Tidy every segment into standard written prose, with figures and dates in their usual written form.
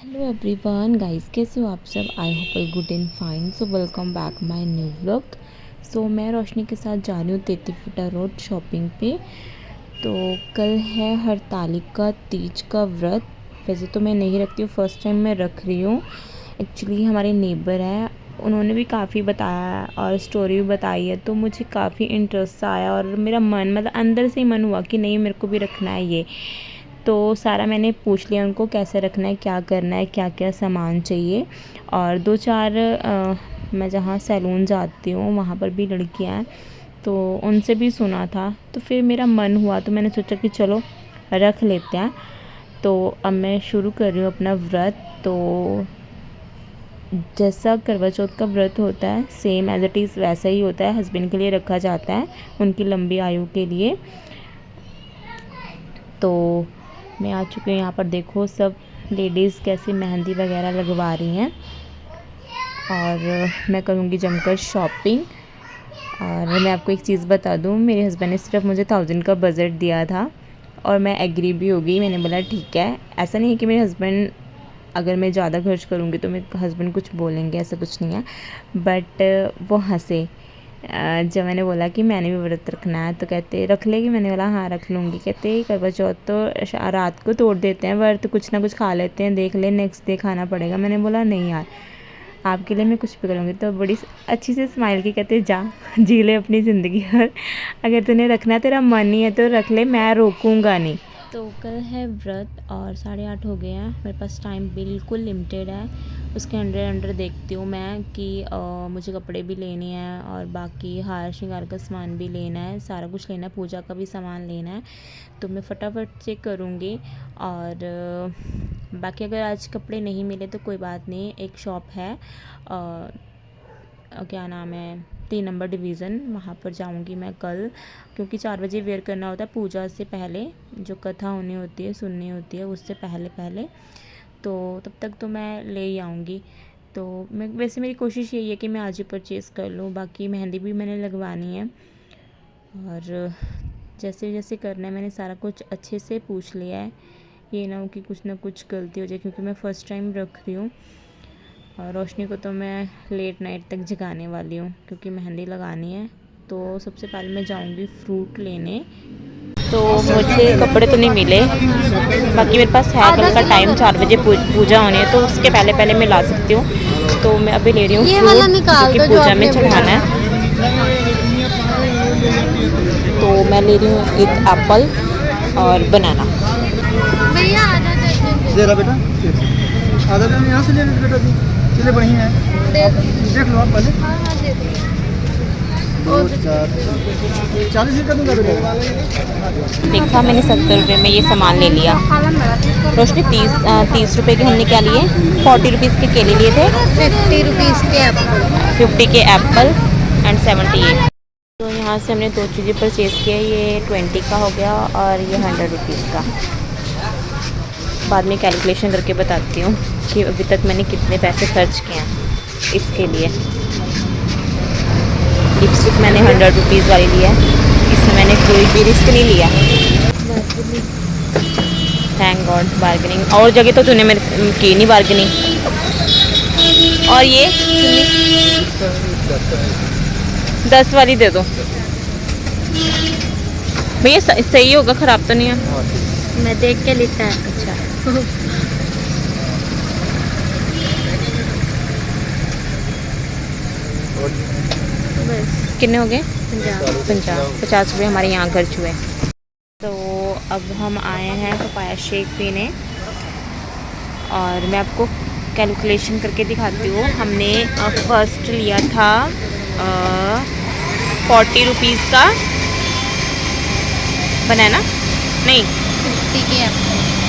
Hello everyone guys, कैसे हो आप सब। I hope all good and fine. So welcome back my new vlog. So मैं रोशनी के साथ जा रही हूँ तेतीफुटा रोड शॉपिंग पे। तो कल है हरतालिका तीज का व्रत। वैसे तो मैं नहीं रखती हूँ, फर्स्ट टाइम मैं रख रही हूँ। एक्चुअली हमारे नेबर हैं, उन्होंने भी काफ़ी बताया और स्टोरी भी बताई है, तो मुझे काफ़ी इंटरेस्ट आया और मेरा मन मतलब अंदर से ही मन हुआ कि नहीं, मेरे को भी रखना है ये। तो सारा मैंने पूछ लिया उनको, कैसे रखना है, क्या करना है, क्या क्या सामान चाहिए। और दो चार मैं जहाँ सैलून जाती हूँ वहाँ पर भी लड़कियाँ हैं, तो उनसे भी सुना था। तो फिर मेरा मन हुआ, तो मैंने सोचा कि चलो रख लेते हैं। तो अब मैं शुरू कर रही हूँ अपना व्रत। तो जैसा करवा चौथ का व्रत होता है सेम एज इट इज़ वैसा ही होता है, हस्बैंड के लिए रखा जाता है, उनकी लंबी आयु के लिए। तो मैं आ चुकी हूँ यहाँ पर। देखो सब लेडीज़ कैसे मेहंदी वगैरह लगवा रही हैं और मैं करूँगी जमकर शॉपिंग। और मैं आपको एक चीज़ बता दूँ, मेरे हस्बैंड ने सिर्फ मुझे 1000 का बजट दिया था और मैं एग्री भी हो गई। मैंने बोला ठीक है। ऐसा नहीं है कि मेरे हस्बैंड, अगर मैं ज़्यादा खर्च करूँगी तो मेरे हस्बैंड कुछ बोलेंगे, ऐसा कुछ नहीं है। बट वो हंसे जब मैंने बोला कि मैंने भी व्रत रखना है, तो कहते रख लेगी। मैंने बोला हाँ रख लूँगी। कहते करवा चौथ तो रात को तोड़ देते हैं, व्रत कुछ ना कुछ खा लेते हैं, देख ले नेक्स्ट डे खाना पड़ेगा। मैंने बोला नहीं यार, आपके लिए मैं कुछ भी करूँगी। तो बड़ी अच्छी से स्माइल की, कहते जा जी ले अपनी ज़िंदगी। और अगर तूने रखना, तेरा मन ही है तो रख ले, मैं रोकूँगा नहीं। तो कल है व्रत और 8:30 हो गए हैं। मेरे पास टाइम बिल्कुल लिमिटेड है। उसके अंडर देखती हूँ मैं कि मुझे कपड़े भी लेने हैं और बाकी हार श्रृंगार का सामान भी लेना है, सारा कुछ लेना है, पूजा का भी सामान लेना है। तो मैं फटाफट से करूँगी। और बाकी अगर आज कपड़े नहीं मिले तो कोई बात नहीं, एक शॉप है क्या नाम है, 3 नंबर डिवीज़न, वहाँ पर जाऊँगी मैं कल। क्योंकि 4 बजे वेयर करना होता है पूजा से पहले, जो कथा होनी होती है, सुननी होती है, उससे पहले पहले। तो तब तक तो मैं ले ही आऊँगी। तो मैं वैसे मेरी कोशिश यही है कि मैं आज ही परचेज़ कर लूँ। बाकी मेहंदी भी मैंने लगवानी है और जैसे जैसे करना है मैंने सारा कुछ अच्छे से पूछ लिया है। ये ना हो कि कुछ ना कुछ गलती हो जाए, क्योंकि मैं फ़र्स्ट टाइम रख रही हूँ। और रोशनी को तो मैं लेट नाइट तक जगाने वाली हूँ क्योंकि मेहंदी लगानी है। तो सबसे पहले मैं जाऊँगी फ्रूट लेने। तो मुझे कपड़े तो नहीं मिले, बाकी मेरे पास है कल का टाइम, 4 बजे पूजा होनी है, तो उसके पहले पहले मैं ला सकती हूँ। तो मैं अभी ले रही हूँ फ्रूट क्योंकि पूजा में चढ़ाना है। तो मैं ले रही हूँ एक एप्पल और बनाना। भैया आधा दे रहा बेटा, आधा दे यहाँ से ले लो बेटा जी, चलिए बढ़िया है, देख लो आप पहले। हाँ हाँ दे दो। 40 का दूँगा बेटा। देखा मैंने 70 रुपये में ये सामान ले लिया। रोशनी 30 रुपये के हमने क्या लिए, 40 रुपीज़ के केले लिए थे, 50 रुपीज़ के एप्पल, 50 के एप्पल एंड 78। तो यहाँ से हमने 2 चीज़ें परचेज़ किया। ये 20 का हो गया और ये 100 रुपीज़ का। बाद में कैलकुलेशन करके बताती हूँ कि अभी तक मैंने कितने पैसे खर्च किए हैं इसके लिए। लिपस्टिक मैंने 100 रुपीज़ वाली लिया है, इसमें मैंने कोई भी रिस्क नहीं लिया। थैंक गॉड बार्गेनिंग, और जगह तो तूने मेरे की नहीं बार्गेनिंग। और ये 10 वाली दे दो भैया, सही होगा, ख़राब तो नहीं है। मैं देख के लेता है। अच्छा बस कितने हो गए, 50। 50 रुपये हमारे यहाँ खर्च हुए। तो अब हम आए हैं पपाया शेक पीने और मैं आपको कैलकुलेशन करके दिखाती हूँ। हमने फर्स्ट लिया था 40 रुपीज़ का बनाना, नहीं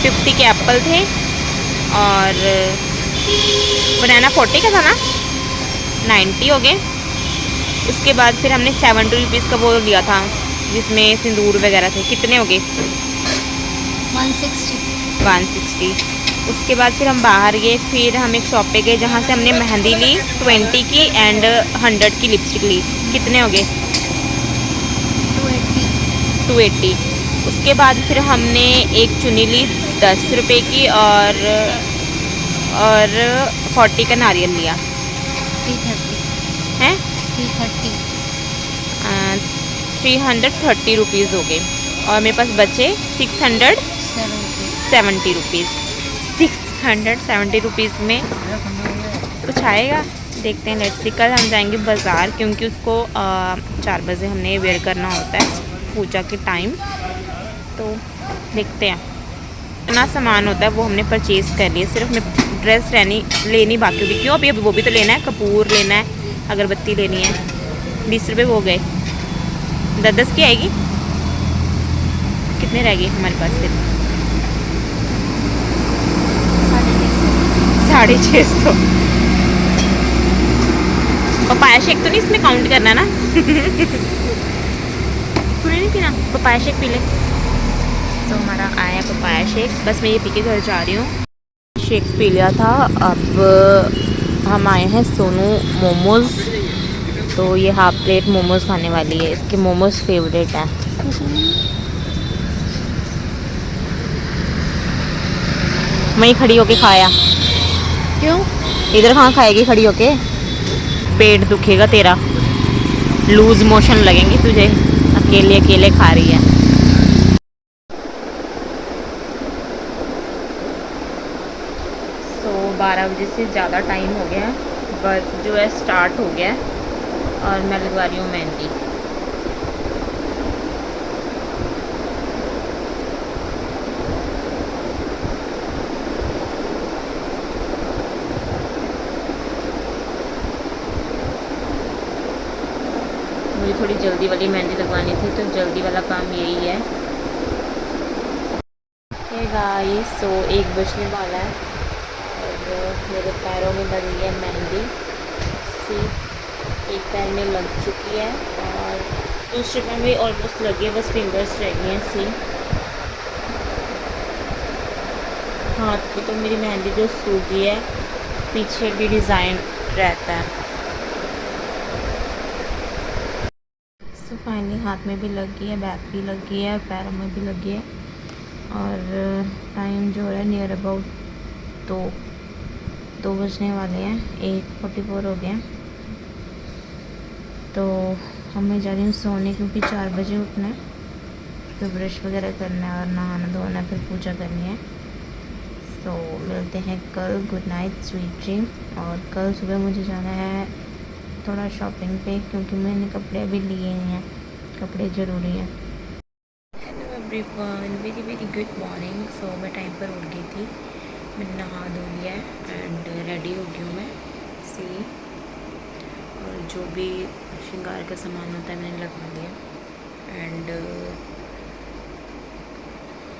50 के एप्पल थे और बनाना 40 का था ना, 90 हो गए। उसके बाद फिर हमने 70 रुपीज़ का वो लिया था जिसमें सिंदूर वगैरह थे। कितने हो गए, 160। उसके बाद फिर हम बाहर गए, फिर हम एक शॉप पे गए जहाँ से हमने मेहंदी ली 20 की एंड 100 की लिपस्टिक ली। कितने हो गए, 280। उसके बाद फिर हमने एक चुन्नी ली 10 रुपये की और और 40 का नारियल लिया। 330 हैं 330 330 रुपीज़ हो गए और मेरे पास बचे 670 रुपीज़। 670 रुपीज़ में कुछ आएगा, देखते हैं। Let's see. कल हम जाएंगे बाज़ार क्योंकि उसको 4 बजे हमने वेयर करना होता है पूजा के टाइम, तो देखते हैं। इतना सामान होता है वो हमने परचेज़ कर लिया, सिर्फ मैं ड्रेस लेनी बाकी होगी। क्यों अभी वो भी तो लेना है, कपूर लेना है, अगरबत्ती लेनी है। 20 रुपये हो गए, 10 की आएगी। कितने रह गए हमारे पास फिर? 650। पपाया शेक तो नहीं इसमें काउंट करना ना? पूरे नहीं पीना, पपाया शेक पी ले। तो हमारा आया पपाया शेक, बस मैं ये पी के घर जा रही हूँ। शेक पी लिया था, अब हम आए हैं सोनू मोमोज़। तो ये हाफ प्लेट मोमोज़ खाने वाली है, इसके मोमोज़ फेवरेट हैं। वहीं खड़ी होके खाया। क्यों? इधर कहाँ खाएगी खड़ी होके? पेट दुखेगा तेरा, लूज मोशन लगेंगे तुझे, अकेले अकेले खा रही है। तो 12 बजे से ज़्यादा टाइम हो गया है, बट जो है स्टार्ट हो गया है और मैं लगवा रही हूँ मेहंदी। मुझे थोड़ी जल्दी वाली मेहंदी लगवानी थी, तो जल्दी वाला काम यही है। हे गाइस, सो 1 बजने वाला है और मेरे पैरों में लग रही है मेहंदी। सी, एक पैर में लग चुकी है और दूसरे पैर में ऑलमोस्ट लगी है, बस फिंगर्स रह गई हैं। सी, हाथ पे तो मेरी मेहंदी जो सूखी है, पीछे भी डिज़ाइन रहता है। सो फाइनली हाथ में भी लग गई है, बैक भी लग गई है, पैरों में भी लगी है और टाइम जो है नियर अबाउट 2 बजने वाले हैं, 1:44 हो गए। तो अब मैं जा रही हूँ सोने क्योंकि 4 बजे उठना है, फिर ब्रश वगैरह करना है और नहाना धोना है, फिर पूजा करनी है। तो मिलते हैं कल। Good night, sweet dream. और कल सुबह मुझे जाना है थोड़ा शॉपिंग पे क्योंकि मैंने कपड़े अभी लिए नहीं हैं, कपड़े ज़रूरी हैं। Hello everyone, very very good morning. So मैं टाइम पर उठ गई थी, मैंने नहा धो लिया है एंड रेडी हो गई हूँ मैं। सी, और जो भी श्रृंगार का सामान होता है मैंने लगवा लिया एंड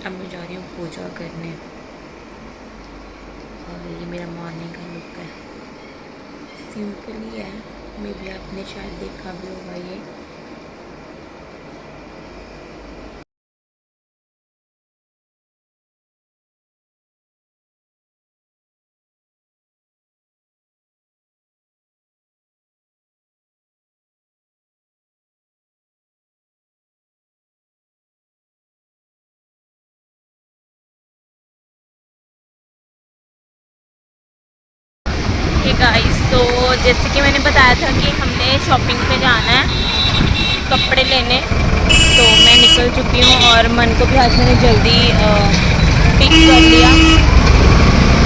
अब मैं जा रही हूँ पूजा करने। और ये मेरा मॉर्निंग का लुक है, सिंपल ही है, मे भी आपने शायद देखा भी होगा ये। हे गाइस, तो जैसे कि मैंने बताया था कि हमने शॉपिंग पे जाना है कपड़े लेने, तो मैं निकल चुकी हूँ और मन को भी आज मैंने जल्दी पिक कर लिया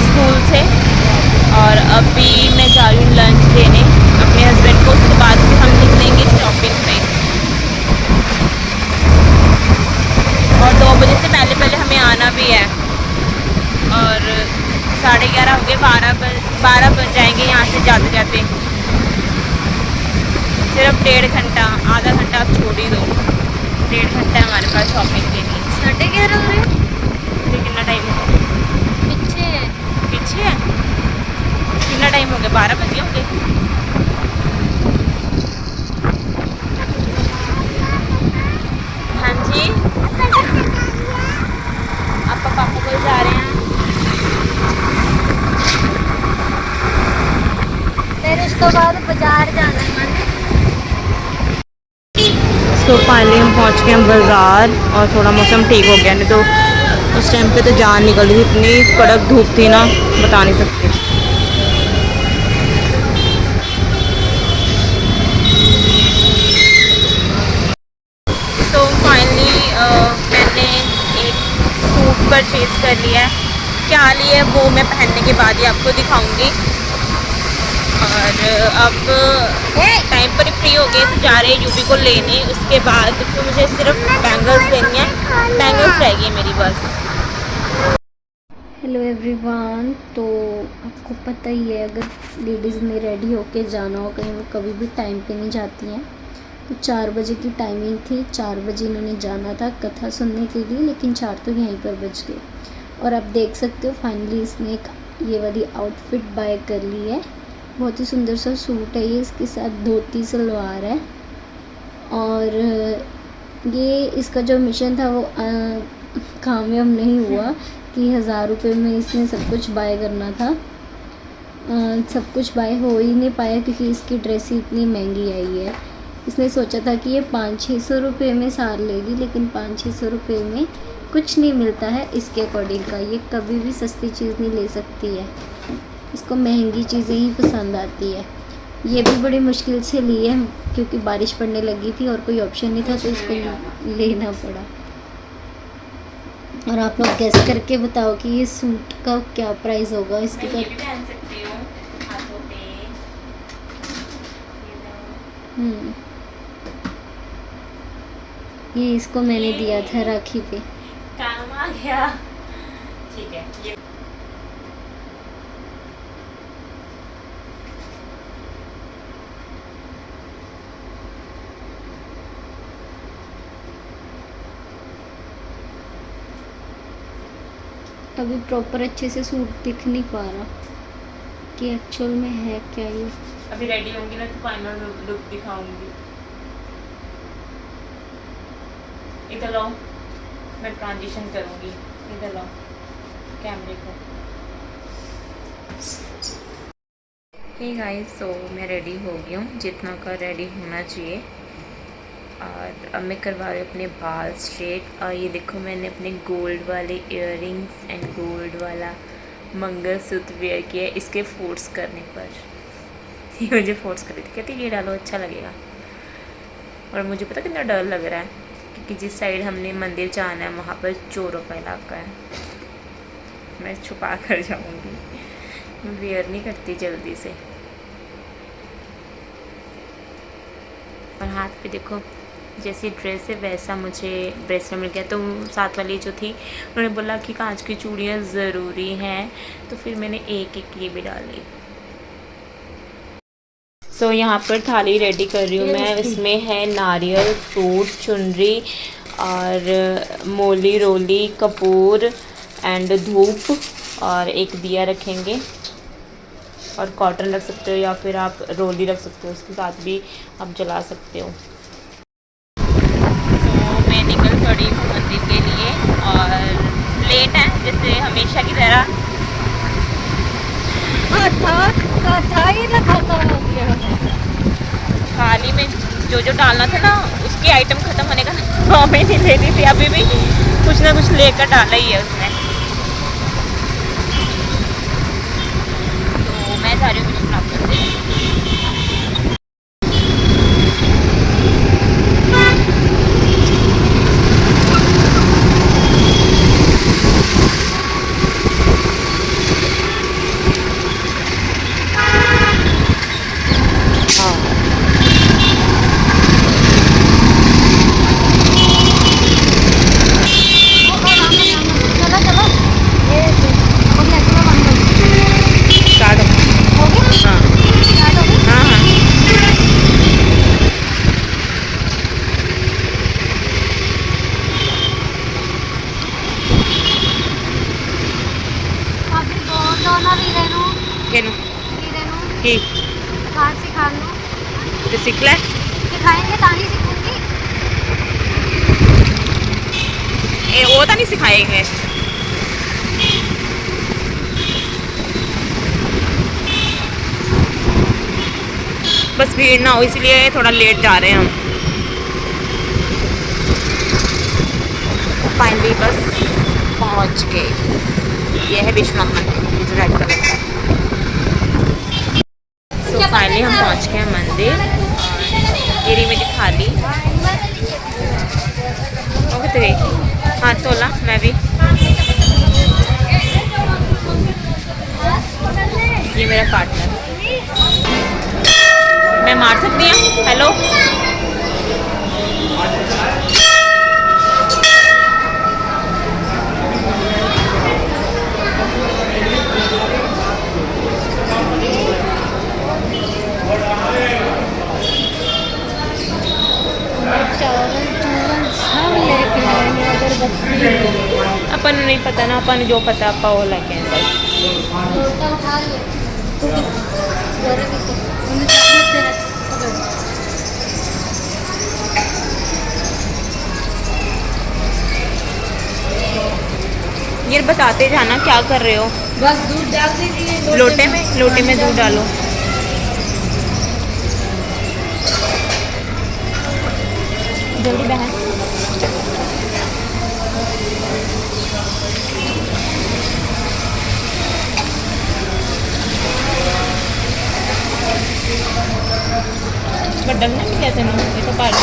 स्कूल से और अभी मैं जा रही हूँ लंच देने अपने हस्बैंड को। उसके बाद फिर हम निकलेंगे शॉपिंग पे और 2 बजे से पहले हमें आना भी है और 11:30 हो गए, 12 बज जाएंगे यहाँ से जाते जाते। सिर्फ 1.5 घंटा, आधा घंटा आप छोड़ ही दो, 1.5 घंटा है हमारे पास शॉपिंग के लिए। 11:30 हो गए। कितना टाइम है? पीछे है। पीछे है? कितना टाइम हो गया? 12 बजे होंगे। हाँ जी, आप पापा को जा रहे हैं, फिर उसके बाद बाजार जाना है। तो फाइनली हम पहुंच गए हैं बाज़ार और थोड़ा मौसम ठीक हो गया, नहीं तो उस टाइम पे तो जान निकल रही थी, इतनी कड़क धूप थी ना, बता नहीं सकती। परचेज़ कर लिया है। क्या लिए वो मैं पहनने के बाद ही आपको दिखाऊंगी। और अब टाइम पर फ्री हो गए तो जा रहे हैं यूवी को लेने। उसके बाद तो मुझे सिर्फ बैंगल्स लेनी है, बैंगल्स रहेगी मेरी बस। हेलो एवरीवन, तो आपको पता ही है अगर लेडीज़ ने रेडी होके जाना हो कहीं, वो कभी भी टाइम पे नहीं जाती हैं। तो 4 बजे की टाइमिंग थी, 4 बजे इन्होंने जाना था कथा सुनने के लिए, लेकिन 4 तो यहीं पर बज गए। और आप देख सकते हो फाइनली इसने एक ये वाली आउटफिट बाय कर ली है। बहुत ही सुंदर सा सूट है ये, इसके साथ धोती सलवार है। और ये इसका जो मिशन था वो कामयाब नहीं हुआ कि 1000 रुपये में इसने सब कुछ बाय करना था। सब कुछ बाय हो ही नहीं पाया क्योंकि इसकी ड्रेस ही इतनी महंगी आई है। इसने सोचा था कि ये 500-600 रुपये में सार लेगी, लेकिन 500-600 रुपये में कुछ नहीं मिलता है इसके अकॉर्डिंग का। ये कभी भी सस्ती चीज़ नहीं ले सकती है, इसको महंगी चीज़ें ही पसंद आती है। ये भी बड़ी मुश्किल से ली है क्योंकि बारिश पड़ने लगी थी और कोई ऑप्शन नहीं था, तो इसको लेना पड़ा। और आप लोग गेस करके बताओ कि ये सूट का क्या प्राइस होगा इसके साथ। ये इसको मैंने दिया था राखी पे। काम आ गया, ठीक है। ये अभी प्रॉपर अच्छे से सूट दिख नहीं पा रहा कि एक्चुअल में है क्या ये। अभी रेडी होंगी ना तो फाइनल लुक दिखाऊंगी। इधर लाओ, मैं ट्रांजिशन करूंगी। इधर लाओ कैमरे को। हे गाइस, सो मैं रेडी हो गई हूँ जितना का रेडी होना चाहिए। और अब मैं करवा रही हूँ अपने बाल स्ट्रेट। और ये देखो मैंने अपने गोल्ड वाले इयररिंग्स एंड गोल्ड वाला मंगलसूत्र वेयर किया है इसके फोर्स करने पर। ये मुझे फोर्स कर रही थी, कहती ये डालो अच्छा लगेगा। और मुझे पता कितना डर लग रहा है क्योंकि जिस साइड हमने मंदिर जाना है वहाँ पर चोरों का इलाका है। मैं छुपा कर जाऊँगी, मैं वेयर नहीं करती जल्दी से। और हाथ पे देखो जैसी ड्रेस है वैसा मुझे ब्रेसलेट मिल गया। तो साथ वाली जो थी उन्होंने बोला कि कांच की चूड़ियाँ ज़रूरी हैं, तो फिर मैंने एक एक ये भी डाली। सो यहाँ पर थाली रेडी कर रही हूँ मैं। इसमें है नारियल, फ्रूट, चुनरी और मोली रोली, कपूर एंड धूप और एक दिया रखेंगे। और कॉटन रख सकते हो या फिर आप रोली रख सकते हो, उसके साथ भी आप जला सकते हो। मैं निकल पड़ी हूँ मंदिर के लिए और लेट है जैसे हमेशा की तरह। थाली में जो जो डालना था ना उसकी आइटम ख़त्म होने का नाम ही नहीं ले रही थी। अभी भी कुछ ना कुछ लेकर डाला ही है उसने। तो मैं जा रही हूँ विश्वनाथ मंदिर। तो सीख ले, सिखाएंगे तानी सीखूंगी। वो तो नहीं सिखाएंगे। बस भीड़ ना हो इसलिए थोड़ा लेट जा रहे हैं हम। फाइनली बस पहुंच गए। ये है विश्वनाथ मंदिर जो रेड कलर का। सो फाइनली हम पहुंच गए हैं मंदिर। ये रही मेरी थाली। ओके तेरे हाथ तोला, मैं भी ये मेरा पार्टनर। मैं मार सकती हूँ? हेलो, अपन नहीं पता ना, अपन जो पता आपा वो लेके आए। ये बताते जाना क्या कर रहे हो। बस दूध डाल दीजिए लोटे में दूध डालो। जल्दी बहन। बड़ा नहीं मिला तेन, ये तो पार्टी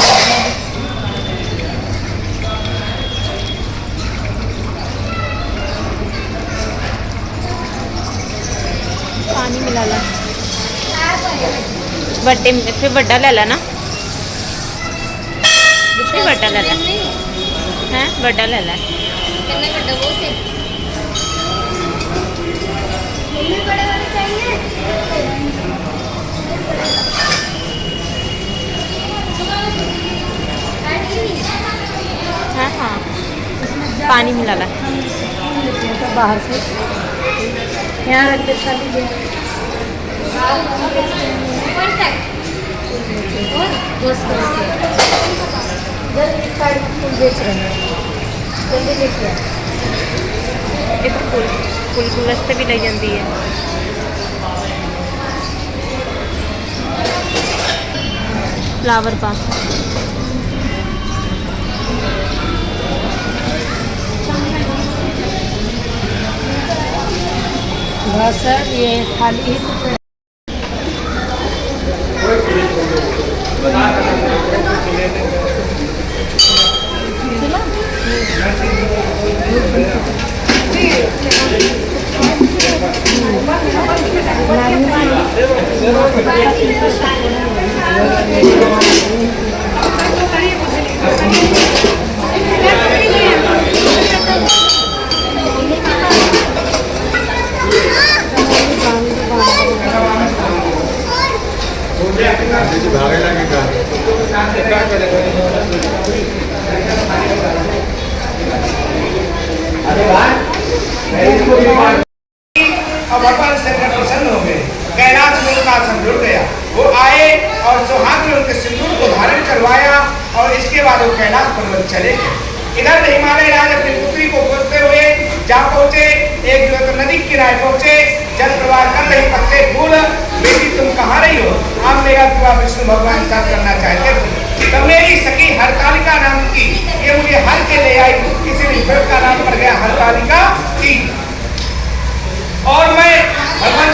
पानी मिला ला। बड्डे फिर बड़ा ले ला ना, फिर बड़ा ले ला हैं, बड़ा ले ला। हाँ हाँ, पानी मिला ला। तो बाहर से यहाँ रख दे खाली फूल बेच रहे हैं, जल्दी लेके आ। ये तो फूल गुलदस्ते भी ले जाती है। फ्लावर पा बस ये खाली ही और भगवान शंकर प्रसन्न हो गए। कैलाश में उनका आसन जुड़ गया। वो आए और सुहाग में उनके सिंदूर को धारण करवाया और इसके बाद वो कैलाश पर्वत चले गए। इधर हिमालय राज अपनी पुत्री को खोजते हुए जा पहुंचे। एक जो तो नदी किनारे पहुंचे, जल प्रवाह कर रही पत्ते फूल, बेटी तुम कहाँ रही हो? आप मेरा विवाह विष्णु भगवान के साथ करना चाहते थे, तो मेरी सखी हरतालिका नाम की ये मुझे हर के ले आई, इसीलिए व्रत का नाम पड़ गया हरतालिका की। और मैं भगवान